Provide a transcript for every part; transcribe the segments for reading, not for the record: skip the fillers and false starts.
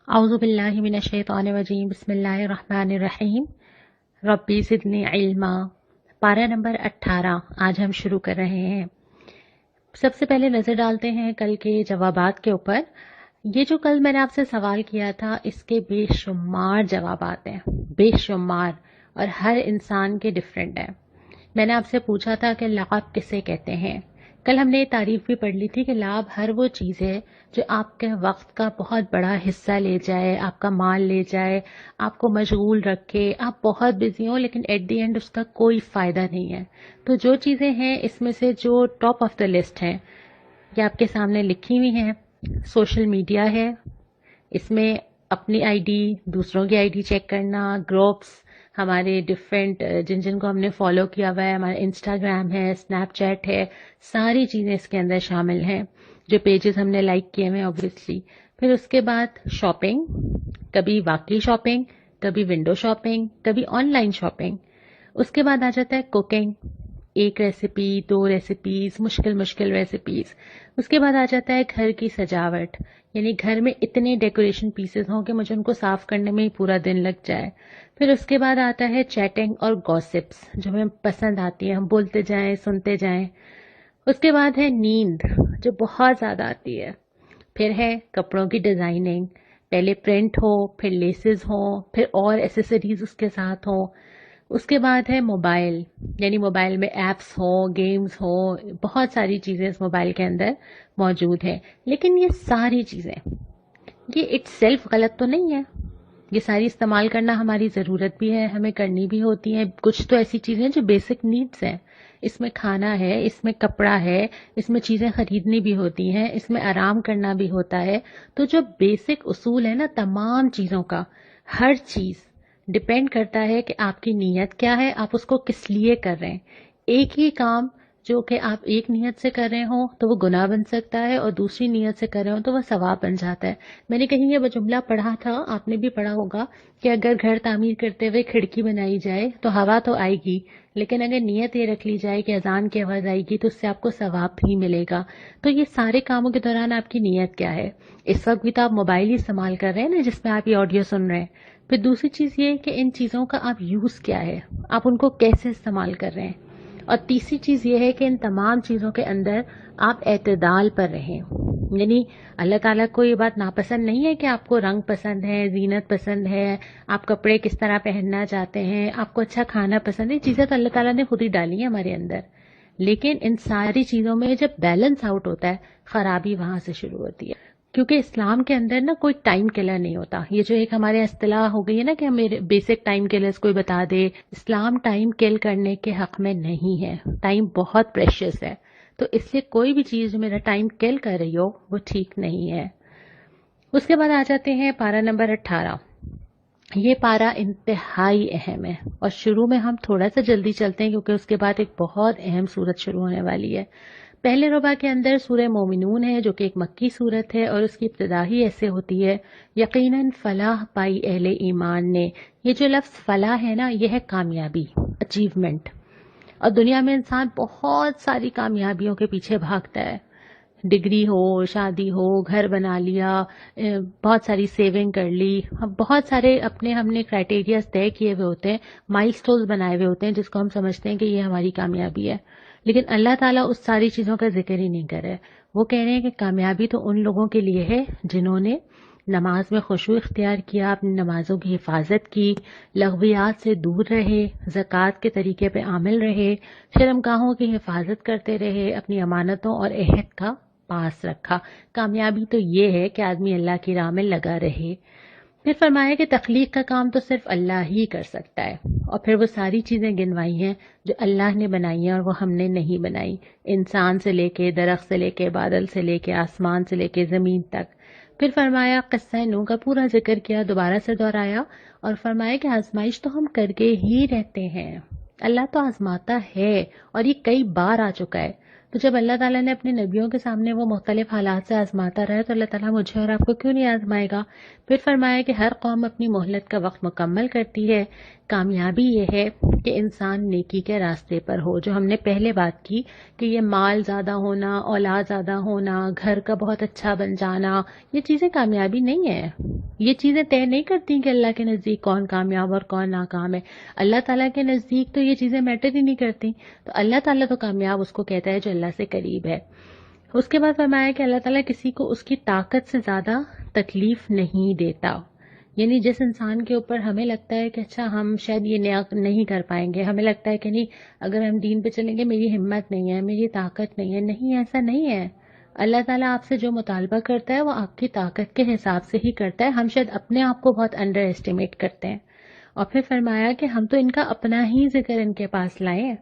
اعوذ باللہ من الشیطان الرجیم بسم اللہ الرحمن الرحیم ربی زدنی علما۔ پارہ نمبر 18 آج ہم شروع کر رہے ہیں۔ سب سے پہلے نظر ڈالتے ہیں کل کے جوابات کے اوپر۔ یہ جو کل میں نے آپ سے سوال کیا تھا اس کے بے شمار جوابات ہیں، بے شمار، اور ہر انسان کے ڈیفرنٹ ہیں۔ میں نے آپ سے پوچھا تھا کہ لقب کسے کہتے ہیں۔ کل ہم نے یہ تعریف بھی پڑھ لی تھی کہ لاب ہر وہ چیز ہے جو آپ کے وقت کا بہت بڑا حصہ لے جائے، آپ کا مال لے جائے، آپ کو مشغول رکھے، آپ بہت بزی ہوں لیکن ایٹ دی اینڈ اس کا کوئی فائدہ نہیں ہے۔ تو جو چیزیں ہیں اس میں سے جو ٹاپ آف دا لسٹ ہیں یہ آپ کے سامنے لکھی ہوئی ہیں۔ سوشل میڈیا ہے، اس میں اپنی آئی ڈی، دوسروں کی آئی ڈی چیک کرنا، گروپس ہمارے ڈفرینٹ جن کو ہم نے فالو کیا ہوا ہے، ہمارا انسٹاگرام ہے، اسنیپ چیٹ ہے، ساری چیزیں اس کے اندر شامل ہیں، جو پیجز ہم نے لائک کیے ہوئے ہیں اوبویسلی۔ پھر اس کے بعد شاپنگ، کبھی واقعی شاپنگ، کبھی ونڈو شاپنگ، کبھی آن لائن شاپنگ۔ اس کے بعد آ جاتا ہے کوکنگ، ایک ریسیپی، دو ریسیپیز، مشکل ریسیپیز۔ اس کے بعد آ جاتا ہے گھر کی سجاوٹ، یعنی گھر میں اتنے ڈیکوریشن پیسز ہوں کہ مجھے ان کو صاف کرنے میں ہی پورا دن لگ جائے۔ پھر اس کے بعد آتا ہے چیٹنگ اور گوسپس جو ہمیں پسند آتی ہے، ہم بولتے جائیں، سنتے جائیں۔ اس کے بعد ہے نیند جو بہت زیادہ آتی ہے۔ پھر ہے کپڑوں کی ڈیزائننگ، پہلے پرنٹ ہو، پھر لیسز ہوں، پھر اور ایسیسریز اس کے ساتھ ہوں۔ اس کے بعد ہے موبائل، یعنی موبائل میں ایپس ہوں، گیمز ہوں، بہت ساری چیزیں اس موبائل کے اندر موجود ہیں۔ لیکن یہ ساری چیزیں یہ اٹ سیلف غلط تو نہیں ہے، یہ ساری استعمال کرنا ہماری ضرورت بھی ہے، ہمیں کرنی بھی ہوتی ہیں۔ کچھ تو ایسی چیزیں جو بیسک نیڈس ہیں، اس میں کھانا ہے، اس میں کپڑا ہے، اس میں چیزیں خریدنی بھی ہوتی ہیں، اس میں آرام کرنا بھی ہوتا ہے۔ تو جو بیسک اصول ہے نا تمام چیزوں کا، ہر چیز ڈپینڈ کرتا ہے کہ آپ کی نیت کیا ہے، آپ اس کو کس لیے کر رہے ہیں۔ ایک ہی کام جو کہ آپ ایک نیت سے کر رہے ہوں تو وہ گناہ بن سکتا ہے، اور دوسری نیت سے کر رہے ہوں تو وہ ثواب بن جاتا ہے۔ میں نے کہیں یہ جملہ پڑھا تھا، آپ نے بھی پڑھا ہوگا، کہ اگر گھر تعمیر کرتے ہوئے کھڑکی بنائی جائے تو ہوا تو آئے گی، لیکن اگر نیت یہ رکھ لی جائے کہ اذان کی آواز آئے گی تو اس سے آپ کو ثواب بھی ملے گا۔ تو یہ سارے کاموں کے دوران آپ کی نیت کیا ہے؟ اس وقت بھی تو آپ موبائل ہی استعمال کر رہے ہیں نا جس میں آپ یہ آڈیو سن رہے ہیں۔ پھر دوسری چیز یہ کہ ان چیزوں کا آپ یوز کیا ہے، آپ ان کو کیسے استعمال کر رہے ہیں۔ اور تیسری چیز یہ ہے کہ ان تمام چیزوں کے اندر آپ اعتدال پر رہیں، یعنی اللہ تعالیٰ کو یہ بات ناپسند نہیں ہے کہ آپ کو رنگ پسند ہے، زینت پسند ہے، آپ کپڑے کس طرح پہننا چاہتے ہیں، آپ کو اچھا کھانا پسند ہے، چیزیں تو اللہ تعالیٰ نے خود ہی ڈالی ہیں ہمارے اندر۔ لیکن ان ساری چیزوں میں جب بیلنس آؤٹ ہوتا ہے، خرابی وہاں سے شروع ہوتی ہے۔ کیونکہ اسلام کے اندر نا کوئی ٹائم کلر نہیں ہوتا۔ یہ جو ایک ہمارے اصطلاح ہو گئی ہے نا کہ ہمیں بیسک ٹائم کلرز کوئی بتا دے، اسلام ٹائم کل کرنے کے حق میں نہیں ہے۔ ٹائم بہت پریشیس ہے، تو اس لیے کوئی بھی چیز جو میرا ٹائم کل کر رہی ہو وہ ٹھیک نہیں ہے۔ اس کے بعد آ جاتے ہیں پارہ نمبر 18۔ یہ پارہ انتہائی اہم ہے، اور شروع میں ہم تھوڑا سا جلدی چلتے ہیں کیونکہ اس کے بعد ایک بہت اہم سورت شروع ہونے والی ہے۔ پہلے ربع کے اندر سورہ مومنون ہے جو کہ ایک مکی سورت ہے، اور اس کی ابتدا ہی ایسے ہوتی ہے، یقیناً فلاح پائی اہل ایمان نے۔ یہ جو لفظ فلاح ہے نا یہ ہے کامیابی، اچیومنٹ، اور دنیا میں انسان بہت ساری کامیابیوں کے پیچھے بھاگتا ہے۔ ڈگری ہو، شادی ہو، گھر بنا لیا، بہت ساری سیونگ کر لی، بہت سارے اپنے ہم نے کرائٹیریاز طے کیے ہوئے ہوتے ہیں، مائل سٹونز بنائے ہوئے ہوتے ہیں جس کو ہم سمجھتے ہیں کہ یہ ہماری کامیابی ہے۔ لیکن اللہ تعالیٰ اس ساری چیزوں کا ذکر ہی نہیں کر رہے۔ وہ کہہ رہے ہیں کہ کامیابی تو ان لوگوں کے لیے ہے جنہوں نے نماز میں خشوع اختیار کیا، اپنی نمازوں کی حفاظت کی، لغویات سے دور رہے، زکوٰۃ کے طریقے پہ عامل رہے، شرمگاہوں کی حفاظت کرتے رہے، اپنی امانتوں اور عہد کا پاس رکھا۔ کامیابی تو یہ ہے کہ آدمی اللہ کی راہ میں لگا رہے۔ پھر فرمایا کہ تخلیق کا کام تو صرف اللہ ہی کر سکتا ہے، اور پھر وہ ساری چیزیں گنوائی ہیں جو اللہ نے بنائی ہیں اور وہ ہم نے نہیں بنائی، انسان سے لے کے درخت سے لے کے بادل سے لے کے آسمان سے لے کے زمین تک۔ پھر فرمایا قصہ نوح کا پورا ذکر کیا، دوبارہ سے دہرایا، اور فرمایا کہ آزمائش تو ہم کر کے ہی رہتے ہیں، اللہ تو آزماتا ہے، اور یہ کئی بار آ چکا ہے۔ تو جب اللہ تعالیٰ نے اپنے نبیوں کے سامنے وہ مختلف حالات سے آزماتا رہا تو اللہ تعالیٰ مجھے اور آپ کو کیوں نہیں آزمائے گا؟ پھر فرمایا کہ ہر قوم اپنی مہلت کا وقت مکمل کرتی ہے، کامیابی یہ ہے کہ انسان نیکی کے راستے پر ہو، جو ہم نے پہلے بات کی کہ یہ مال زیادہ ہونا، اولاد زیادہ ہونا، گھر کا بہت اچھا بن جانا، یہ چیزیں کامیابی نہیں ہے۔ یہ چیزیں طے نہیں کرتی کہ اللہ کے نزدیک کون کامیاب اور کون ناکام ہے. اللہ تعالیٰ کے نزدیک تو یہ چیزیں میٹر ہی نہیں کرتی. تو اللہ تعالیٰ تو کامیاب اس کو کہتا ہے جو اللہ سے قریب ہے. اس کے بعد فرمایا کہ اللہ تعالیٰ کسی کو اس کی طاقت سے زیادہ تکلیف نہیں دیتا. یعنی جس انسان کے اوپر ہمیں لگتا ہے کہ اچھا ہم شاید یہ نہیں کر پائیں گے، ہمیں لگتا ہے کہ نہیں اگر ہم دین پہ چلیں گے میری ہمت نہیں ہے، میری طاقت نہیں ہے. نہیں، ایسا نہیں ہے. اللہ تعالیٰ آپ سے جو مطالبہ کرتا ہے وہ آپ کی طاقت کے حساب سے ہی کرتا ہے. ہم شاید اپنے آپ کو بہت انڈر ایسٹیمیٹ کرتے ہیں. اور پھر فرمایا کہ ہم تو ان کا اپنا ہی ذکر ان کے پاس لائے ہیں.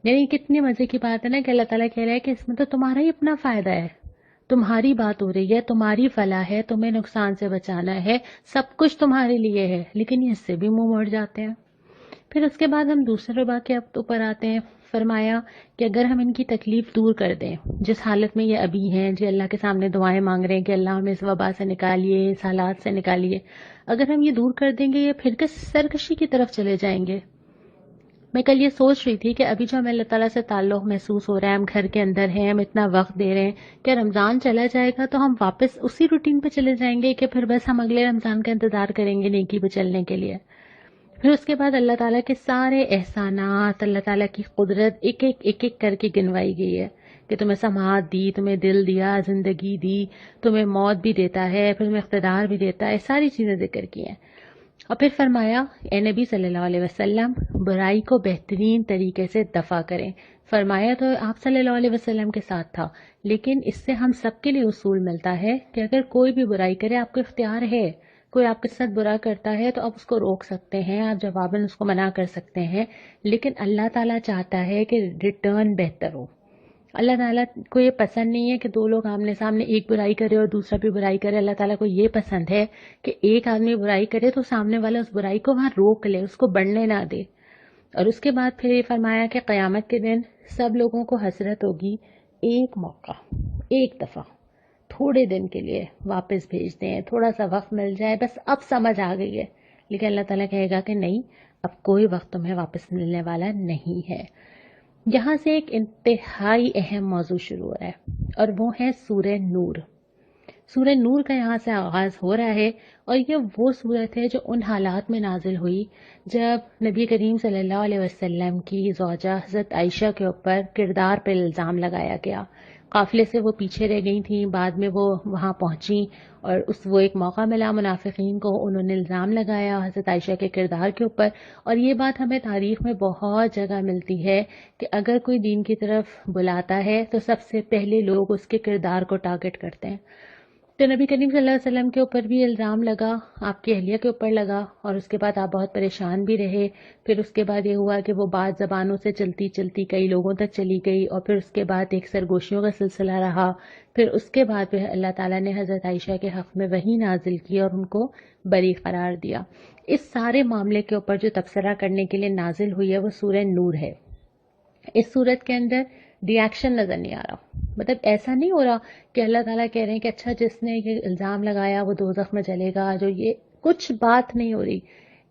یعنی کتنی مزے کی بات ہے نا کہ اللہ تعالیٰ کہہ رہا ہے کہ اس میں تو تمہارا ہی اپنا فائدہ ہے، تمہاری بات ہو رہی ہے، تمہاری فلاح ہے، تمہیں نقصان سے بچانا ہے، سب کچھ تمہارے لیے ہے. لیکن یہ اس سے بھی منہ موڑ جاتے ہیں. پھر اس کے بعد ہم دوسرے وبا کے اوپر آتے ہیں. فرمایا کہ اگر ہم ان کی تکلیف دور کر دیں، جس حالت میں یہ ابھی ہیں، جو اللہ کے سامنے دعائیں مانگ رہے ہیں کہ اللہ ہمیں اس وبا سے نکالیے، اس حالات سے نکالیے، اگر ہم یہ دور کر دیں گے یہ پھر کس سرکشی کی طرف چلے جائیں گے. میں کل یہ سوچ رہی تھی کہ ابھی جو ہمیں اللہ تعالیٰ سے تعلق محسوس ہو رہا ہے، ہم گھر کے اندر ہیں، ہم اتنا وقت دے رہے ہیں کہ رمضان چلا جائے گا تو ہم واپس اسی روٹین پہ چلے جائیں گے کہ پھر بس ہم اگلے رمضان کا انتظار کریں گے نیکی پہ چلنے کے لیے. پھر اس کے بعد اللہ تعالیٰ کے سارے احسانات، اللہ تعالیٰ کی قدرت ایک ایک کر کے گنوائی گئی ہے کہ تمہیں سماعت دی، تمہیں دل دیا، زندگی دی، تمہیں موت بھی دیتا ہے، پھر تمہیں اقتدار بھی دیتا ہے، ساری چیزیں ذکر کی ہیں. اور پھر فرمایا اے نبی صلی اللہ علیہ وسلم برائی کو بہترین طریقے سے دفع کریں. فرمایا تو آپ صلی اللہ علیہ وسلم کے ساتھ تھا، لیکن اس سے ہم سب کے لیے اصول ملتا ہے کہ اگر کوئی بھی برائی کرے، آپ کو اختیار ہے، کوئی آپ کے ساتھ برا کرتا ہے تو آپ اس کو روک سکتے ہیں، آپ جواباً اس کو منع کر سکتے ہیں. لیکن اللہ تعالیٰ چاہتا ہے کہ ریٹرن بہتر ہو. اللہ تعالیٰ کو یہ پسند نہیں ہے کہ دو لوگ آمنے سامنے ایک برائی کرے اور دوسرا بھی برائی کرے. اللہ تعالیٰ کو یہ پسند ہے کہ ایک آدمی برائی کرے تو سامنے والا اس برائی کو وہاں روک لے، اس کو بڑھنے نہ دے. اور اس کے بعد پھر یہ فرمایا کہ قیامت کے دن سب لوگوں کو حسرت ہوگی، ایک موقع، ایک دفعہ، تھوڑے دن کے لیے واپس بھیج دیں، تھوڑا سا وقت مل جائے، بس اب سمجھ آ گئی ہے. لیکن اللہ تعالیٰ کہے گا کہ نہیں، اب کوئی وقت تمہیں واپس ملنے والا نہیں ہے. یہاں سے ایک انتہائی اہم موضوع شروع ہو رہا ہے اور وہ ہے سورہ نور. سورہ نور کا یہاں سے آغاز ہو رہا ہے اور یہ وہ صورت ہے جو ان حالات میں نازل ہوئی جب نبی کریم صلی اللہ علیہ وسلم کی زوجہ حضرت عائشہ کے اوپر کردار پر الزام لگایا گیا. قافلے سے وہ پیچھے رہ گئی تھیں، بعد میں وہ وہاں پہنچیں اور وہ ایک موقع ملا منافقین کو، انہوں نے الزام لگایا حضرت عائشہ کے کردار کے اوپر. اور یہ بات ہمیں تاریخ میں بہت جگہ ملتی ہے کہ اگر کوئی دین کی طرف بلاتا ہے تو سب سے پہلے لوگ اس کے کردار کو ٹارگٹ کرتے ہیں. تو نبی کریم صلی اللہ علیہ وسلم کے اوپر بھی الزام لگا، آپ کی اہلیہ کے اوپر لگا، اور اس کے بعد آپ بہت پریشان بھی رہے. پھر اس کے بعد یہ ہوا کہ وہ بات زبانوں سے چلتی چلتی کئی لوگوں تک چلی گئی اور پھر اس کے بعد ایک سرگوشیوں کا سلسلہ رہا. پھر اس کے بعد پھر اللہ تعالیٰ نے حضرت عائشہ کے حق میں وحی نازل کی اور ان کو بری قرار دیا. اس سارے معاملے کے اوپر جو تبصرہ کرنے کے لیے نازل ہوئی ہے وہ سورہ نور ہے. اس صورت کے اندر ری ایکشن نظر نہیں آ رہا. مطلب ایسا نہیں ہو رہا کہ اللہ تعالیٰ کہہ رہے ہیں کہ اچھا جس نے یہ الزام لگایا وہ دوزخ میں جلے گا، جو یہ کچھ بات نہیں ہو رہی.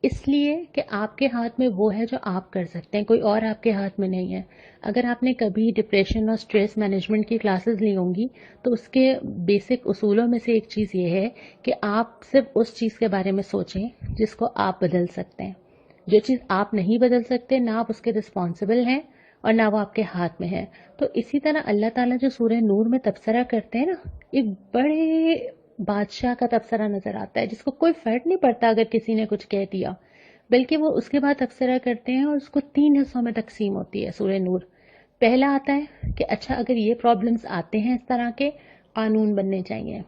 اس لیے کہ آپ کے ہاتھ میں وہ ہے جو آپ کر سکتے ہیں، کوئی اور آپ کے ہاتھ میں نہیں ہے. اگر آپ نے کبھی ڈپریشن اور سٹریس مینجمنٹ کی کلاسز لی ہوں گی تو اس کے بیسک اصولوں میں سے ایک چیز یہ ہے کہ آپ صرف اس چیز کے بارے میں سوچیں جس کو آپ بدل سکتے ہیں. جو چیز آپ نہیں بدل سکتے نہ آپ اس کے رسپانسبل ہیں اور نہ وہ آپ کے ہاتھ میں ہے. تو اسی طرح اللہ تعالیٰ جو سورہ نور میں تبصرہ کرتے ہیں نا، ایک بڑے بادشاہ کا تبصرہ نظر آتا ہے جس کو کوئی فرق نہیں پڑتا اگر کسی نے کچھ کہہ دیا، بلکہ وہ اس کے بعد تبصرہ کرتے ہیں اور اس کو 3 حصوں میں تقسیم ہوتی ہے سورہ نور. پہلا آتا ہے کہ اچھا اگر یہ پرابلمز آتے ہیں اس طرح کے، قانون بننے چاہیے،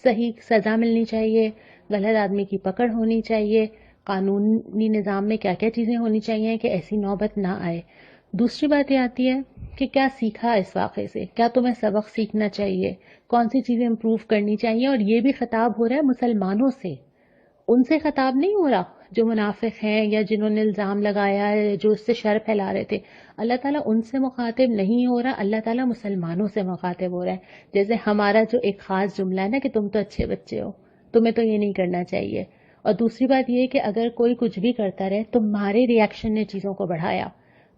صحیح سزا ملنی چاہیے، غلط آدمی کی پکڑ ہونی چاہیے، قانونی نظام میں کیا کیا چیزیں ہونی چاہیے کہ ایسی نوبت نہ آئے. دوسری بات یہ آتی ہے کہ کیا سیکھا اس واقعے سے، کیا تمہیں سبق سیکھنا چاہیے، کون سی چیزیں امپروو کرنی چاہیے. اور یہ بھی خطاب ہو رہا ہے مسلمانوں سے، ان سے خطاب نہیں ہو رہا جو منافق ہیں یا جنہوں نے الزام لگایا ہے، جو اس سے شر پھیلا رہے تھے. اللہ تعالیٰ ان سے مخاطب نہیں ہو رہا، اللہ تعالیٰ مسلمانوں سے مخاطب ہو رہا ہے. جیسے ہمارا جو ایک خاص جملہ ہے نا کہ تم تو اچھے بچے ہو، تمہیں تو یہ نہیں کرنا چاہیے. اور دوسری بات یہ کہ اگر کوئی کچھ بھی کرتا رہے، تمہارے ری ایکشن نے چیزوں کو بڑھایا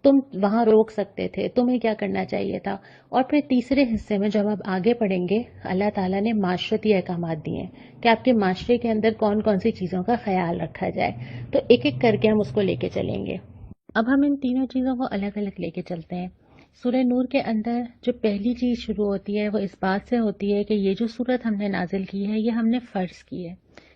تم وہاں روک سکتے تھے، تمہیں کیا کرنا چاہیے تھا. اور پھر تیسرے حصے میں جب آپ آگے پڑھیں گے، اللہ تعالیٰ نے معاشرتی احکامات دیے ہیں کہ آپ کے معاشرے کے اندر کون کون سی چیزوں کا خیال رکھا جائے. تو ایک ایک کر کے ہم اس کو لے کے چلیں گے. اب ہم ان تینوں چیزوں کو الگ الگ لے کے چلتے ہیں. سورہ نور کے اندر جو پہلی چیز شروع ہوتی ہے وہ اس بات سے ہوتی ہے کہ یہ جو سورت ہم نے نازل کی ہے، یہ ہم نے فرض کی ہے.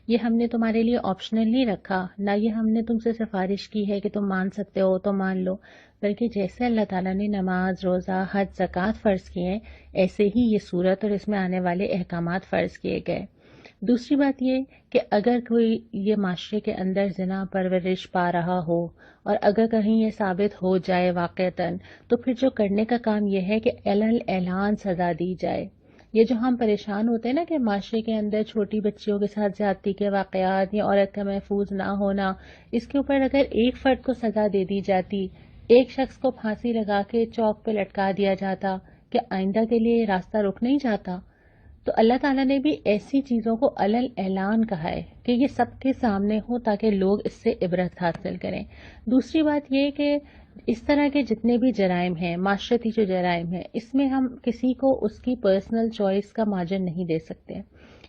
یہ ہم نے تمہارے لیے آپشنل نہیں رکھا، نہ یہ ہم نے تم سے سفارش کی ہے کہ تم مان سکتے ہو تو مان لو، بلکہ جیسے اللہ تعالیٰ نے نماز، روزہ، حج، زکوٰۃ فرض کیے ہیں، ایسے ہی یہ سورت اور اس میں آنے والے احکامات فرض کیے گئے. دوسری بات یہ کہ اگر کوئی یہ معاشرے کے اندر زنا پرورش پا رہا ہو اور اگر کہیں یہ ثابت ہو جائے واقعتاً، تو پھر جو کرنے کا کام یہ ہے کہ اعلان سزا دی جائے. یہ جو ہم پریشان ہوتے ہیں نا کہ معاشرے کے اندر چھوٹی بچیوں کے ساتھ زیادتی کے واقعات یا عورت کا محفوظ نہ ہونا، اس کے اوپر اگر ایک فرد کو سزا دے دی جاتی، ایک شخص کو پھانسی لگا کے چوک پہ لٹکا دیا جاتا، کہ آئندہ کے لیے یہ راستہ رک نہیں جاتا. تو اللہ تعالیٰ نے بھی ایسی چیزوں کو علل اعلان کہا ہے کہ یہ سب کے سامنے ہو تاکہ لوگ اس سے عبرت حاصل کریں. دوسری بات یہ کہ اس طرح کے جتنے بھی جرائم ہیں، معاشرتی جو جرائم ہیں، اس میں ہم کسی کو اس کی پرسنل چوائس کا مارجن نہیں دے سکتے،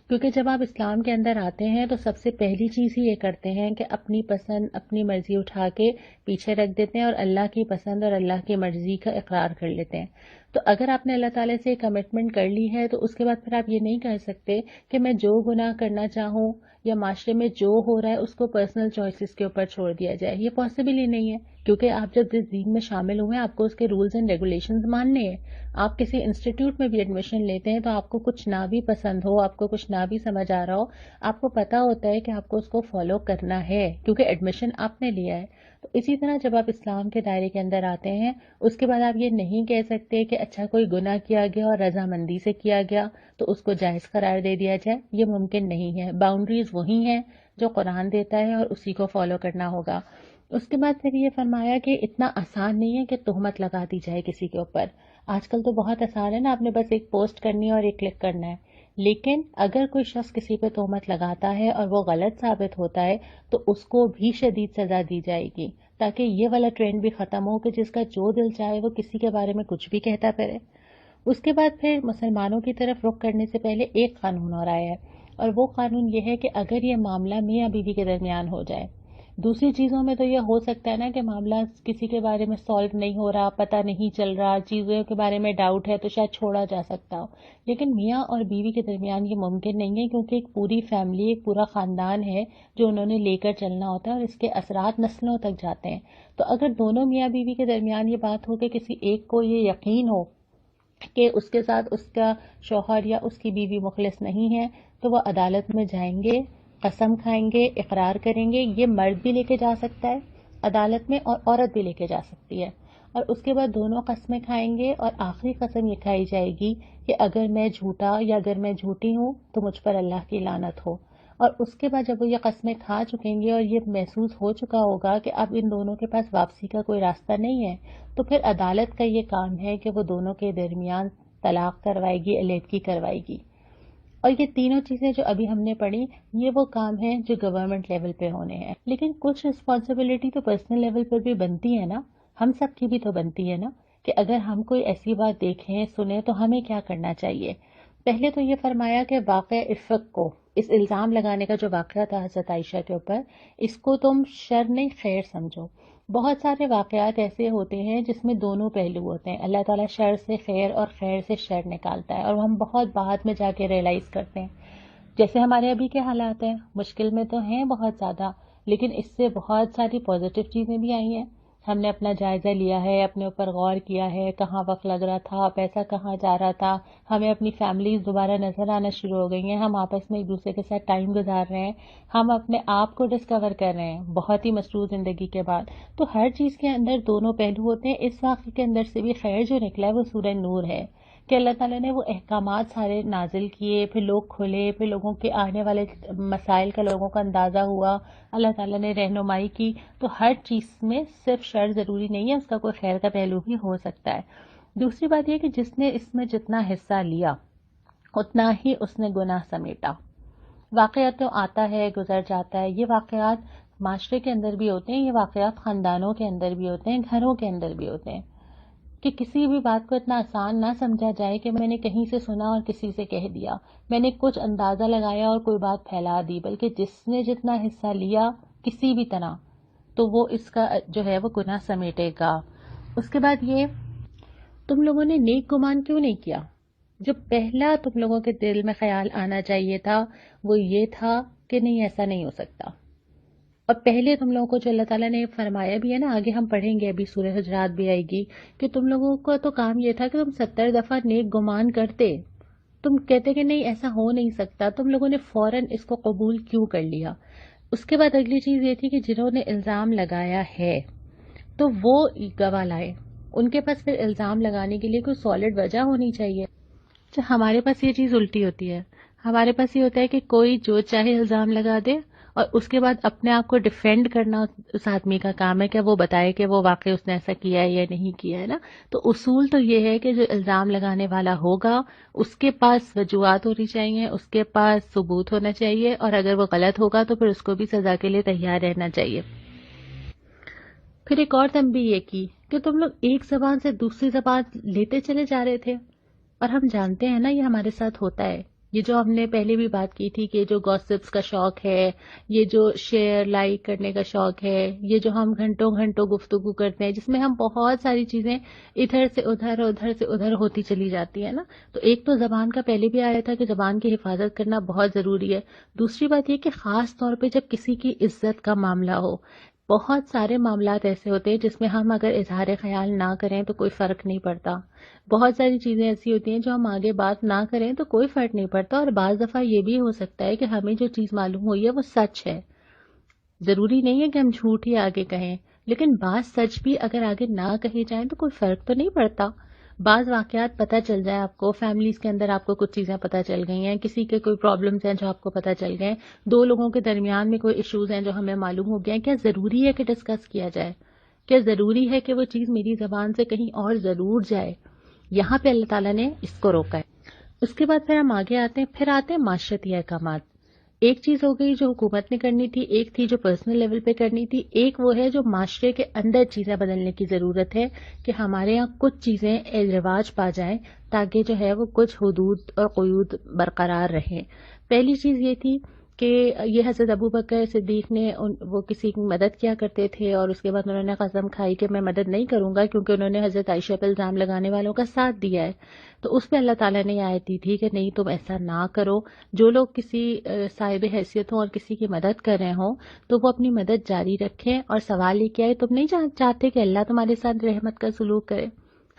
کیونکہ جب آپ اسلام کے اندر آتے ہیں تو سب سے پہلی چیز ہی یہ کرتے ہیں کہ اپنی پسند، اپنی مرضی اٹھا کے پیچھے رکھ دیتے ہیں اور اللہ کی پسند اور اللہ کی مرضی کا اقرار کر لیتے ہیں. تو اگر آپ نے اللہ تعالیٰ سے کمٹمنٹ کر لی ہے تو اس کے بعد پھر آپ یہ نہیں کر سکتے کہ میں جو گناہ کرنا چاہوں یا معاشرے میں جو ہو رہا ہے اس کو پرسنل چوائسز کے اوپر چھوڑ دیا جائے. یہ پاسبل ہی نہیں ہے، کیونکہ آپ جب اس دین میں شامل ہوئے ہیں آپ کو اس کے رولز اینڈ ریگولیشنز ماننے ہیں. آپ کسی انسٹیٹیوٹ میں بھی ایڈمیشن لیتے ہیں تو آپ کو کچھ نہ بھی پسند ہو، آپ کو کچھ نہ بھی سمجھ آ رہا ہو، آپ کو پتا ہوتا ہے کہ آپ کو اس کو فالو کرنا ہے کیونکہ ایڈمیشن آپ نے لیا ہے. تو اسی طرح جب آپ اسلام کے دائرے کے اندر آتے ہیں اس کے بعد آپ یہ نہیں کہہ سکتے کہ اچھا کوئی گناہ کیا گیا اور رضامندی سے کیا گیا تو اس کو جائز قرار دے دیا جائے. یہ ممکن نہیں ہے. باؤنڈریز وہی ہیں جو قرآن دیتا ہے اور اسی کو فالو کرنا ہوگا. اس کے بعد پھر یہ فرمایا کہ اتنا آسان نہیں ہے کہ تہمت لگا دی جائے کسی کے اوپر. آج کل تو بہت آسان ہے نا، آپ نے بس ایک پوسٹ کرنی ہے اور ایک کلک کرنا ہے. لیکن اگر کوئی شخص کسی پہ تہمت لگاتا ہے اور وہ غلط ثابت ہوتا ہے تو اس کو بھی شدید سزا دی جائے گی، تاکہ یہ والا ٹرینڈ بھی ختم ہو کہ جس کا جو دل چاہے وہ کسی کے بارے میں کچھ بھی کہتا پھرے. اس کے بعد پھر مسلمانوں کی طرف رخ کرنے سے پہلے ایک قانون اور آیا ہے، اور وہ قانون یہ ہے کہ اگر یہ معاملہ میاں بیوی کے درمیان ہو جائے. دوسری چیزوں میں تو یہ ہو سکتا ہے نا کہ معاملہ کسی کے بارے میں سالو نہیں ہو رہا، پتہ نہیں چل رہا، چیزوں کے بارے میں ڈاؤٹ ہے تو شاید چھوڑا جا سکتا ہو. لیکن میاں اور بیوی کے درمیان یہ ممکن نہیں ہے، کیونکہ ایک پوری فیملی، ایک پورا خاندان ہے جو انہوں نے لے کر چلنا ہوتا ہے اور اس کے اثرات نسلوں تک جاتے ہیں. تو اگر دونوں میاں بیوی کے درمیان یہ بات ہو کہ کسی ایک کو یہ یقین ہو کہ اس کے ساتھ اس کا شوہر یا اس کی بیوی مخلص نہیں ہے، تو وہ عدالت میں جائیں گے، قسم کھائیں گے، اقرار کریں گے. یہ مرد بھی لے کے جا سکتا ہے عدالت میں اور عورت بھی لے کے جا سکتی ہے. اور اس کے بعد دونوں قسمیں کھائیں گے اور آخری قسم یہ کھائی جائے گی کہ اگر میں جھوٹا یا اگر میں جھوٹی ہوں تو مجھ پر اللہ کی لعنت ہو. اور اس کے بعد جب وہ یہ قسمیں کھا چکیں گے اور یہ محسوس ہو چکا ہوگا کہ اب ان دونوں کے پاس واپسی کا کوئی راستہ نہیں ہے، تو پھر عدالت کا یہ کام ہے کہ وہ دونوں کے درمیان طلاق کروائے گی، علیحدگی کروائے گی. اور یہ تینوں چیزیں جو ابھی ہم نے پڑھی، یہ وہ کام ہیں جو گورنمنٹ لیول پہ ہونے ہیں. لیکن کچھ رسپانسبلٹی تو پرسنل لیول پر بھی بنتی ہے نا، ہم سب کی بھی تو بنتی ہے نا، کہ اگر ہم کوئی ایسی بات دیکھیں سنیں تو ہمیں کیا کرنا چاہیے. پہلے تو یہ فرمایا کہ واقع افق کو، اس الزام لگانے کا جو واقعہ تھا حضرت عائشہ کے اوپر، اس کو تم شر نہیں خیر سمجھو. بہت سارے واقعات ایسے ہوتے ہیں جس میں دونوں پہلو ہوتے ہیں. اللہ تعالیٰ شر سے خیر اور خیر سے شر نکالتا ہے، اور ہم بہت بعد میں جا کے ریئلائز کرتے ہیں. جیسے ہمارے ابھی کے حالات ہیں، مشکل میں تو ہیں بہت زیادہ، لیکن اس سے بہت ساری پازیٹیو چیزیں بھی آئی ہیں. ہم نے اپنا جائزہ لیا ہے، اپنے اوپر غور کیا ہے، کہاں وقت لگ رہا تھا، پیسہ کہاں جا رہا تھا، ہمیں اپنی فیملیز دوبارہ نظر آنا شروع ہو گئی ہیں، ہم آپس میں ایک دوسرے کے ساتھ ٹائم گزار رہے ہیں، ہم اپنے آپ کو ڈسکور کر رہے ہیں بہت ہی مصروف زندگی کے بعد. تو ہر چیز کے اندر دونوں پہلو ہوتے ہیں. اس واقعے کے اندر سے بھی خیر جو نکلا ہے وہ سورہ نور ہے کہ اللہ تعالیٰ نے وہ احکامات سارے نازل کیے، پھر لوگ کھلے، پھر لوگوں کے آنے والے مسائل کا لوگوں کا اندازہ ہوا، اللہ تعالیٰ نے رہنمائی کی. تو ہر چیز میں صرف شر ضروری نہیں ہے، اس کا کوئی خیر کا پہلو بھی ہو سکتا ہے. دوسری بات یہ کہ جس نے اس میں جتنا حصہ لیا اتنا ہی اس نے گناہ سمیٹا. واقعات تو آتا ہے گزر جاتا ہے، یہ واقعات معاشرے کے اندر بھی ہوتے ہیں، یہ واقعات خاندانوں کے اندر بھی ہوتے ہیں، گھروں کے اندر بھی ہوتے ہیں، کہ کسی بھی بات کو اتنا آسان نہ سمجھا جائے کہ میں نے کہیں سے سنا اور کسی سے کہہ دیا، میں نے کچھ اندازہ لگایا اور کوئی بات پھیلا دی، بلکہ جس نے جتنا حصہ لیا کسی بھی طرح تو وہ اس کا جو ہے وہ گناہ سمیٹے گا۔ اس کے بعد یہ، تم لوگوں نے نیک گمان کیوں نہیں کیا؟ جو پہلا تم لوگوں کے دل میں خیال آنا چاہیے تھا وہ یہ تھا کہ نہیں، ایسا نہیں ہو سکتا۔ اور پہلے تم لوگوں کو جو اللہ تعالیٰ نے فرمایا بھی ہے نا، آگے ہم پڑھیں گے، ابھی سورہ حجرات بھی آئے گی، کہ تم لوگوں کا تو کام یہ تھا کہ تم 70 دفعہ نیک گمان کرتے، تم کہتے کہ نہیں ایسا ہو نہیں سکتا، تم لوگوں نے فوراً اس کو قبول کیوں کر لیا؟ اس کے بعد اگلی چیز یہ تھی کہ جنہوں نے الزام لگایا ہے تو وہ گواہ لائے، ان کے پاس پھر الزام لگانے کے لیے کوئی سالڈ وجہ ہونی چاہیے۔ جو ہمارے پاس یہ چیز الٹی ہوتی ہے، ہمارے پاس یہ ہوتا ہے کہ کوئی جو چاہے الزام لگا دے اور اس کے بعد اپنے آپ کو ڈیفینڈ کرنا اس آدمی کا کام ہے کہ وہ بتائے کہ وہ واقعی اس نے ایسا کیا ہے یا نہیں کیا ہے نا۔ تو اصول تو یہ ہے کہ جو الزام لگانے والا ہوگا اس کے پاس وجوہات ہونی چاہیے، اس کے پاس ثبوت ہونا چاہیے، اور اگر وہ غلط ہوگا تو پھر اس کو بھی سزا کے لیے تیار رہنا چاہیے۔ پھر ایک اور تنبیہ یہ کی کہ تم لوگ ایک زبان سے دوسری زبان لیتے چلے جا رہے تھے، اور ہم جانتے ہیں نا یہ ہمارے ساتھ ہوتا ہے، یہ جو ہم نے پہلے بھی بات کی تھی کہ جو گوسپس کا شوق ہے، یہ جو شیئر لائک کرنے کا شوق ہے، یہ جو ہم گھنٹوں گھنٹوں گفتگو کرتے ہیں جس میں ہم بہت ساری چیزیں ادھر سے ادھر ادھر سے ادھر ہوتی چلی جاتی ہے نا۔ تو ایک تو زبان کا پہلے بھی آیا تھا کہ زبان کی حفاظت کرنا بہت ضروری ہے، دوسری بات یہ کہ خاص طور پہ جب کسی کی عزت کا معاملہ ہو، بہت سارے معاملات ایسے ہوتے ہیں جس میں ہم اگر اظہار خیال نہ کریں تو کوئی فرق نہیں پڑتا، بہت ساری چیزیں ایسی ہوتی ہیں جو ہم آگے بات نہ کریں تو کوئی فرق نہیں پڑتا، اور بعض دفعہ یہ بھی ہو سکتا ہے کہ ہمیں جو چیز معلوم ہوئی ہے وہ سچ ہے، ضروری نہیں ہے کہ ہم جھوٹ ہی آگے کہیں، لیکن بعض سچ بھی اگر آگے نہ کہے جائیں تو کوئی فرق تو نہیں پڑتا۔ بعض واقعات پتہ چل جائے آپ کو، فیملیز کے اندر آپ کو کچھ چیزیں پتہ چل گئی ہیں، کسی کے کوئی پرابلمز ہیں جو آپ کو پتہ چل گئے ہیں، دو لوگوں کے درمیان میں کوئی ایشوز ہیں جو ہمیں معلوم ہو گئے ہیں، کیا ضروری ہے کہ ڈسکس کیا جائے؟ کیا ضروری ہے کہ وہ چیز میری زبان سے کہیں اور ضرور جائے؟ یہاں پہ اللہ تعالیٰ نے اس کو روکا ہے۔ اس کے بعد پھر ہم آگے آتے ہیں، پھر آتے ہیں معاشرتی احکامات۔ ایک چیز ہو گئی جو حکومت نے کرنی تھی، ایک تھی جو پرسنل لیول پہ کرنی تھی، ایک وہ ہے جو معاشرے کے اندر چیزیں بدلنے کی ضرورت ہے کہ ہمارے ہاں کچھ چیزیں رواج پا جائیں تاکہ جو ہے وہ کچھ حدود اور قیود برقرار رہیں۔ پہلی چیز یہ تھی کہ یہ حضرت ابوبکر صدیق نے وہ کسی کی مدد کیا کرتے تھے اور اس کے بعد انہوں نے قسم کھائی کہ میں مدد نہیں کروں گا کیونکہ انہوں نے حضرت عائشہ پہ الزام لگانے والوں کا ساتھ دیا ہے، تو اس پہ اللہ تعالیٰ نے یہ آیت دی تھی کہ نہیں تم ایسا نہ کرو، جو لوگ کسی صاحب حیثیت ہوں اور کسی کی مدد کر رہے ہوں تو وہ اپنی مدد جاری رکھیں، اور سوال یہ کیا ہے، تم نہیں چاہتے کہ اللہ تمہارے ساتھ رحمت کا سلوک کرے؟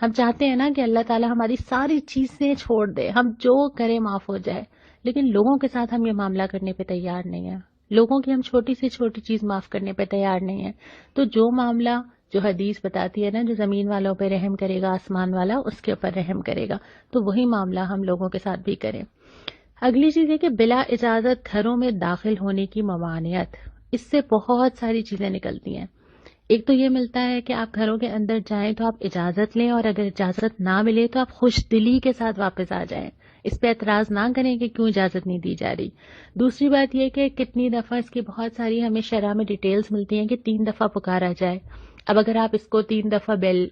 ہم چاہتے ہیں نا کہ اللہ تعالیٰ ہماری ساری چیزیں چھوڑ دے، ہم جو کرے معاف ہو جائے، لیکن لوگوں کے ساتھ ہم یہ معاملہ کرنے پہ تیار نہیں ہیں، لوگوں کی ہم چھوٹی سے چھوٹی چیز معاف کرنے پہ تیار نہیں ہیں۔ تو جو معاملہ جو حدیث بتاتی ہے نا، جو زمین والوں پہ رحم کرے گا آسمان والا اس کے اوپر رحم کرے گا، تو وہی معاملہ ہم لوگوں کے ساتھ بھی کریں۔ اگلی چیز ہے کہ بلا اجازت گھروں میں داخل ہونے کی ممانعت، اس سے بہت ساری چیزیں نکلتی ہیں۔ ایک تو یہ ملتا ہے کہ آپ گھروں کے اندر جائیں تو آپ اجازت لیں، اور اگر اجازت نہ ملے تو آپ خوش دلی کے ساتھ واپس آ جائیں، اس پہ اعتراض نہ کریں کہ کیوں اجازت نہیں دی جا رہی۔ دوسری بات یہ کہ کتنی دفعہ اس کی بہت ساری ہمیں شرح میں ڈیٹیلز ملتی ہیں کہ 3 دفعہ پکارا جائے۔ اب اگر آپ اس کو 3 دفعہ بیل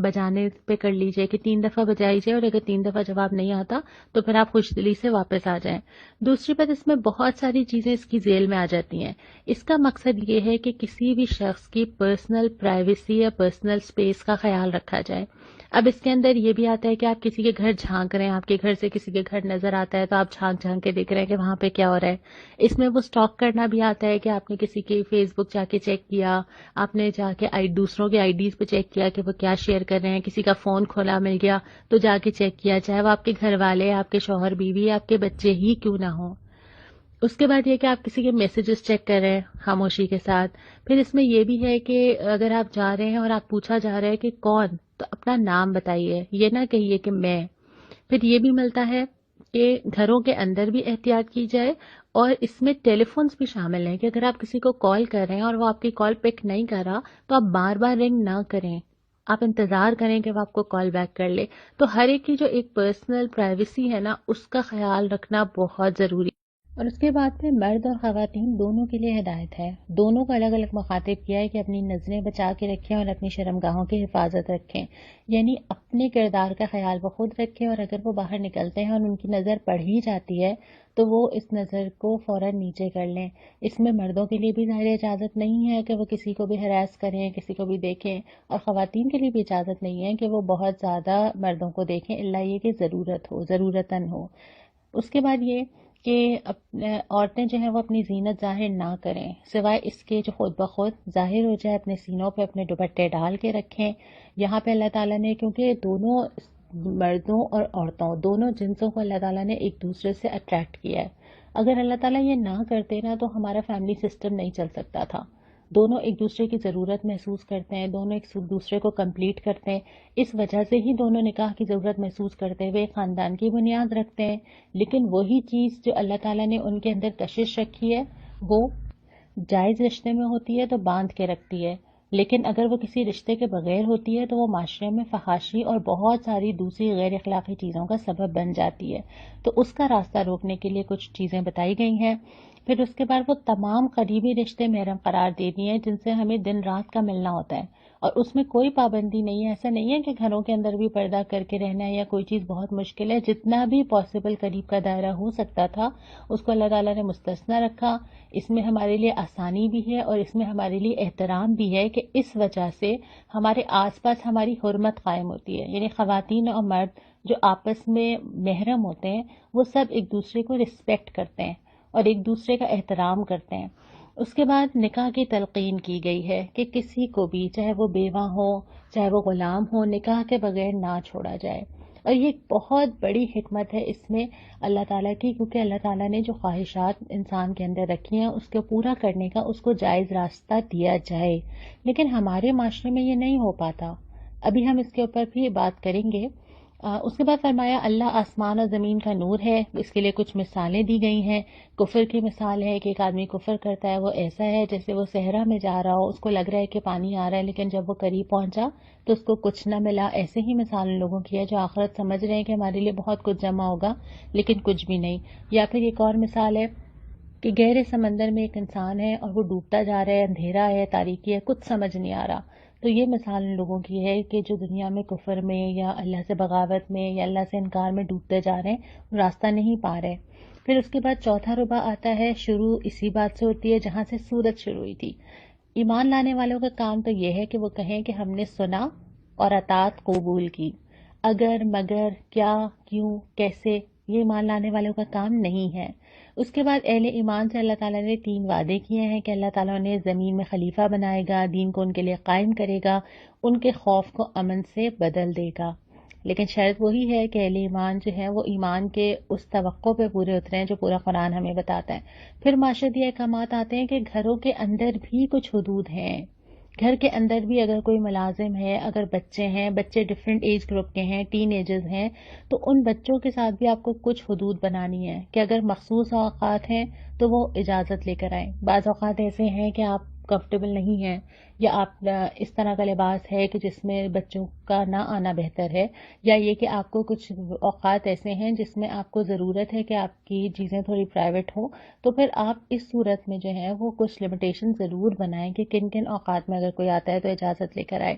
بجانے پہ کر لیجئے کہ 3 دفعہ بجائی جائے، اور اگر 3 دفعہ جواب نہیں آتا تو پھر آپ خوش دلی سے واپس آ جائیں۔ دوسری بات، اس میں بہت ساری چیزیں اس کی ذیل میں آ جاتی ہیں۔ اس کا مقصد یہ ہے کہ کسی بھی شخص کی پرسنل پرائیویسی یا پرسنل سپیس کا خیال رکھا جائے۔ اب اس کے اندر یہ بھی آتا ہے کہ آپ کسی کے گھر جھانک رہے ہیں، آپ کے گھر سے کسی کے گھر نظر آتا ہے تو آپ جھانک جھانک کے دیکھ رہے ہیں کہ وہاں پہ کیا ہو رہا ہے۔ اس میں وہ سٹاک کرنا بھی آتا ہے کہ آپ نے کسی کی فیس بک جا کے چیک کیا، آپ نے جا کے دوسروں کے آئی ڈیز پہ چیک کیا کہ وہ کیا شیئر کر رہے ہیں، کسی کا فون کھولا مل گیا تو جا کے چیک کیا، چاہے وہ آپ کے گھر والے، آپ کے شوہر بیوی، آپ کے بچے ہی کیوں نہ ہوں۔ اس کے بعد یہ کہ آپ کسی کے میسیجز چیک کر رہے ہیں خاموشی کے ساتھ۔ پھر اس میں یہ بھی ہے کہ اگر آپ جا رہے ہیں اور آپ پوچھا جا رہا ہے کہ کون، تو اپنا نام بتائیے، یہ نہ کہیے کہ میں۔ پھر یہ بھی ملتا ہے کہ گھروں کے اندر بھی احتیاط کی جائے، اور اس میں ٹیلی فونز بھی شامل ہیں کہ اگر آپ کسی کو کال کر رہے ہیں اور وہ آپ کی کال پک نہیں کر رہا تو آپ بار بار رنگ نہ کریں، آپ انتظار کریں کہ وہ آپ کو کال بیک کر لے۔ تو ہر ایک کی جو ایک پرسنل پرائیویسی ہے نا، اس کا خیال رکھنا بہت ضروری ہے۔ اور اس کے بعد میں مرد اور خواتین دونوں کے لیے ہدایت ہے. دونوں کو الگ الگ مخاطب کیا ہے کہ اپنی نظریں بچا کے رکھیں اور اپنی شرمگاہوں کی حفاظت رکھیں. یعنی اپنے کردار کا خیال وہ خود رکھیں، اور اگر وہ باہر نکلتے ہیں اور ان کی نظر پڑ ہی جاتی ہے تو وہ اس نظر کو فوراً نیچے کر لیں. اس میں مردوں کے لیے بھی ظاہر اجازت نہیں ہے کہ وہ کسی کو بھی ہراس کریں، کسی کو بھی دیکھیں، اور خواتین کے لیے بھی اجازت نہیں ہے کہ وہ بہت زیادہ مردوں کو دیکھیں، الا یہ کہ ضرورت ہو، ضرورتاً ہو. اس کے بعد یہ کہ عورتیں جو ہیں وہ اپنی زینت ظاہر نہ کریں، سوائے اس کے جو خود بخود ظاہر ہو جائے. اپنے سینوں پہ اپنے دوپٹے ڈال کے رکھیں. یہاں پہ اللہ تعالیٰ نے، کیونکہ دونوں مردوں اور عورتوں دونوں جنسوں کو اللہ تعالیٰ نے ایک دوسرے سے اٹریکٹ کیا ہے. اگر اللہ تعالیٰ یہ نہ کرتے نا تو ہمارا فیملی سسٹم نہیں چل سکتا تھا. دونوں ایک دوسرے کی ضرورت محسوس کرتے ہیں، دونوں ایک دوسرے کو کمپلیٹ کرتے ہیں. اس وجہ سے ہی دونوں نکاح کی ضرورت محسوس کرتے ہوئے خاندان کی بنیاد رکھتے ہیں. لیکن وہی چیز جو اللہ تعالیٰ نے ان کے اندر کشش رکھی ہے وہ جائز رشتے میں ہوتی ہے تو باندھ کے رکھتی ہے، لیکن اگر وہ کسی رشتے کے بغیر ہوتی ہے تو وہ معاشرے میں فحاشی اور بہت ساری دوسری غیر اخلاقی چیزوں کا سبب بن جاتی ہے. تو اس کا راستہ روکنے کے لیے کچھ چیزیں بتائی گئی ہیں. پھر اس کے بعد وہ تمام قریبی رشتے محرم قرار دے دیے ہیں جن سے ہمیں دن رات کا ملنا ہوتا ہے، اور اس میں کوئی پابندی نہیں ہے. ایسا نہیں ہے کہ گھروں کے اندر بھی پردہ کر کے رہنا ہے یا کوئی چیز بہت مشکل ہے. جتنا بھی پاسبل قریب کا دائرہ ہو سکتا تھا اس کو اللہ تعالیٰ نے مستثنی رکھا. اس میں ہمارے لیے آسانی بھی ہے اور اس میں ہمارے لیے احترام بھی ہے کہ اس وجہ سے ہمارے آس پاس ہماری حرمت قائم ہوتی ہے. یعنی خواتین اور مرد جو آپس میں محرم ہوتے ہیں وہ سب ایک دوسرے کو رسپیکٹ کرتے ہیں اور ایک دوسرے کا احترام کرتے ہیں. اس کے بعد نکاح کی تلقین کی گئی ہے کہ کسی کو بھی، چاہے وہ بیوہ ہو چاہے وہ غلام ہو، نکاح کے بغیر نہ چھوڑا جائے. اور یہ بہت بڑی حکمت ہے اس میں اللہ تعالیٰ کی، کیونکہ اللہ تعالیٰ نے جو خواہشات انسان کے اندر رکھی ہیں اس کو پورا کرنے کا اس کو جائز راستہ دیا جائے. لیکن ہمارے معاشرے میں یہ نہیں ہو پاتا. ابھی ہم اس کے اوپر بھی بات کریں گے. اس کے بعد فرمایا اللہ آسمان اور زمین کا نور ہے. اس کے لیے کچھ مثالیں دی گئی ہیں. کفر کی مثال ہے کہ ایک آدمی کفر کرتا ہے، وہ ایسا ہے جیسے وہ صحرا میں جا رہا ہو، اس کو لگ رہا ہے کہ پانی آ رہا ہے لیکن جب وہ قریب پہنچا تو اس کو کچھ نہ ملا. ایسے ہی مثال ان لوگوں کی ہے جو آخرت سمجھ رہے ہیں کہ ہمارے لیے بہت کچھ جمع ہوگا لیکن کچھ بھی نہیں. یا پھر ایک اور مثال ہے کہ گہرے سمندر میں ایک انسان ہے اور وہ ڈوبتا جا رہا ہے، اندھیرا ہے، تاریکی ہے، کچھ سمجھ نہیں آ رہا. تو یہ مثال ان لوگوں کی ہے کہ جو دنیا میں کفر میں یا اللہ سے بغاوت میں یا اللہ سے انکار میں ڈوبتے جا رہے ہیں، راستہ نہیں پا رہے. پھر اس کے بعد چوتھا ربع آتا ہے. شروع اسی بات سے ہوتی ہے جہاں سے سورت شروع ہوئی تھی. ایمان لانے والوں کا کام تو یہ ہے کہ وہ کہیں کہ ہم نے سنا اور اطاعت قبول کی. اگر مگر کیا کیوں کیسے، یہ ایمان لانے والوں کا کام نہیں ہے. اس کے بعد اہل ایمان سے اللہ تعالیٰ نے 3 وعدے کیے ہیں کہ اللہ تعالیٰ نے زمین میں خلیفہ بنائے گا، دین کو ان کے لیے قائم کرے گا، ان کے خوف کو امن سے بدل دے گا. لیکن شرط وہی ہے کہ اہل ایمان جو ہیں وہ ایمان کے اس توقع پہ پورے اترے ہیں جو پورا قرآن ہمیں بتاتا ہے. پھر معاشرتی احکامات آتے ہیں کہ گھروں کے اندر بھی کچھ حدود ہیں. گھر کے اندر بھی اگر کوئی ملازم ہے، اگر بچے ہیں، بچے ڈفرینٹ ایج گروپ کے ہیں، ٹین ایجز ہیں، تو ان بچوں کے ساتھ بھی آپ کو کچھ حدود بنانی ہے کہ اگر مخصوص اوقات ہیں تو وہ اجازت لے کر آئیں. بعض اوقات ایسے ہیں کہ آپ کمفرٹیبل نہیں ہیں یا آپ اس طرح کا لباس ہے کہ جس میں بچوں کا نہ آنا بہتر ہے، یا یہ کہ آپ کو کچھ اوقات ایسے ہیں جس میں آپ کو ضرورت ہے کہ آپ کی چیزیں تھوڑی پرائیویٹ ہوں، تو پھر آپ اس صورت میں جو ہے وہ کچھ لمیٹیشن ضرور بنائیں کہ کن کن اوقات میں اگر کوئی آتا ہے تو اجازت لے کر آئے.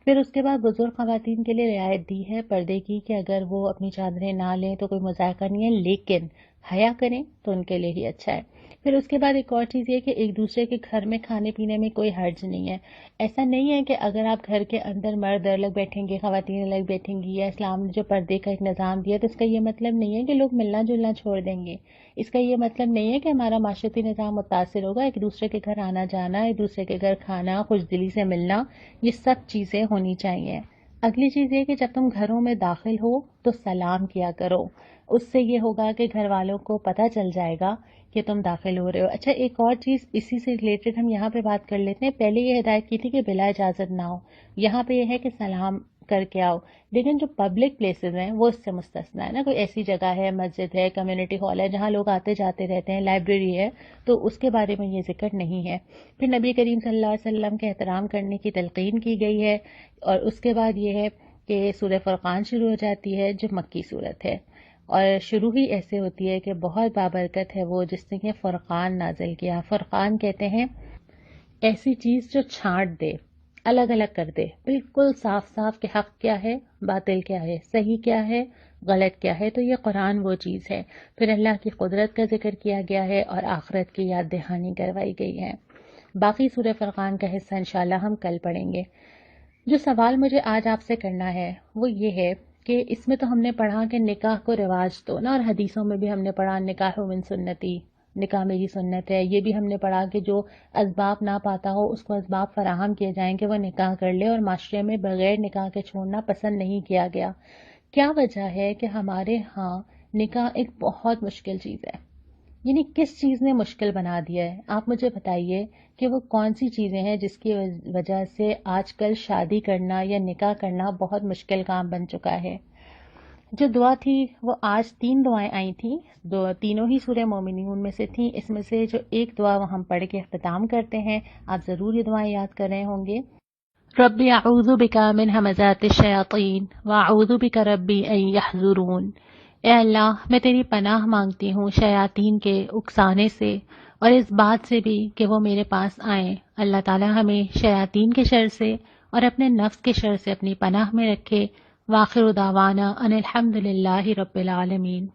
پھر اس کے بعد بزرگ خواتین کے لیے رعایت دی ہے پردے کی کہ اگر وہ اپنی چادریں نہ لیں تو کوئی مذائقہ نہیں ہے، لیکن حیا کریں تو ان کے لیے ہی اچھا ہے. پھر اس کے بعد ایک اور چیز یہ کہ ایک دوسرے کے گھر میں کھانے پینے میں کوئی حرج نہیں ہے. ایسا نہیں ہے کہ اگر آپ گھر کے اندر مرد الگ بیٹھیں گے، خواتین الگ بیٹھیں گی، یا اسلام نے جو پردے کا ایک نظام دیا تو اس کا یہ مطلب نہیں ہے کہ لوگ ملنا جلنا چھوڑ دیں گے. اس کا یہ مطلب نہیں ہے کہ ہمارا معاشرتی نظام متاثر ہوگا. ایک دوسرے کے گھر آنا جانا، ایک دوسرے کے گھر کھانا، خوش دلی سے ملنا، یہ سب چیزیں ہونی چاہیے. اگلی چیز یہ کہ جب تم گھروں میں داخل ہو تو سلام کیا کرو. اس سے یہ ہوگا کہ گھر والوں کو پتہ چل جائے گا کہ تم داخل ہو رہے ہو. اچھا، ایک اور چیز اسی سے ریلیٹڈ ہم یہاں پہ بات کر لیتے ہیں. پہلے یہ ہدایت کی تھی کہ بلا اجازت نہ ہو، یہاں پہ یہ ہے کہ سلام کر کے آؤ. لیکن جو پبلک پلیسز ہیں وہ اس سے مستثنا ہے نا. کوئی ایسی جگہ ہے، مسجد ہے، کمیونٹی ہال ہے جہاں لوگ آتے جاتے رہتے ہیں، لائبریری ہے، تو اس کے بارے میں یہ ذکر نہیں ہے. پھر نبی کریم صلی اللہ علیہ وسلم کے احترام کرنے کی تلقین کی گئی ہے. اور اس کے بعد یہ ہے کہ سورہ فرقان شروع ہو جاتی ہے جو مکی صورت ہے. اور شروع ہی ایسے ہوتی ہے کہ بہت بابرکت ہے وہ جس نے یہ فرقان نازل کیا. فرقان کہتے ہیں ایسی چیز جو چھانٹ دے، الگ الگ کر دے، بالکل صاف صاف کہ حق کیا ہے، باطل کیا ہے، صحیح کیا ہے، غلط کیا ہے. تو یہ قرآن وہ چیز ہے. پھر اللہ کی قدرت کا ذکر کیا گیا ہے اور آخرت کی یاد دہانی کروائی گئی ہے. باقی سورہ فرقان کا حصہ انشاءاللہ ہم کل پڑھیں گے. جو سوال مجھے آج آپ سے کرنا ہے وہ یہ ہے کہ اس میں تو ہم نے پڑھا کہ نکاح کو رواج دو نا، اور حدیثوں میں بھی ہم نے پڑھا نکاح من سنتی، نکاح میری سنت ہے. یہ بھی ہم نے پڑھا کہ جو اسباب نہ پاتا ہو اس کو اسباب فراہم کیے جائیں کہ وہ نکاح کر لے، اور معاشرے میں بغیر نکاح کے چھوڑنا پسند نہیں کیا گیا. کیا وجہ ہے کہ ہمارے ہاں نکاح ایک بہت مشکل چیز ہے؟ یعنی کس چیز نے مشکل بنا دیا ہے؟ آپ مجھے بتائیے کہ وہ کون سی چیزیں ہیں جس کی وجہ سے آج کل شادی کرنا یا نکاح کرنا بہت مشکل کام بن چکا ہے. جو دعا تھی وہ آج 3 دعائیں آئی تھیں، تینوں ہی سورہ مومنون میں سے تھیں. اس میں سے جو ایک دعا وہ ہم پڑھ کے اختتام کرتے ہیں، آپ ضرور یہ دعائیں یاد کر رہے ہوں گے. ربی اعوذ بک من ہمزات الشیاطین واعوذ بک ربی ان یحضرون. اے اللہ، میں تیری پناہ مانگتی ہوں شیاطین کے اکسانے سے اور اس بات سے بھی کہ وہ میرے پاس آئیں. اللہ تعالی ہمیں شیاطین کے شر سے اور اپنے نفس کے شر سے اپنی پناہ میں رکھے. وآخر دعوانا ان الحمد للہ رب العالمین.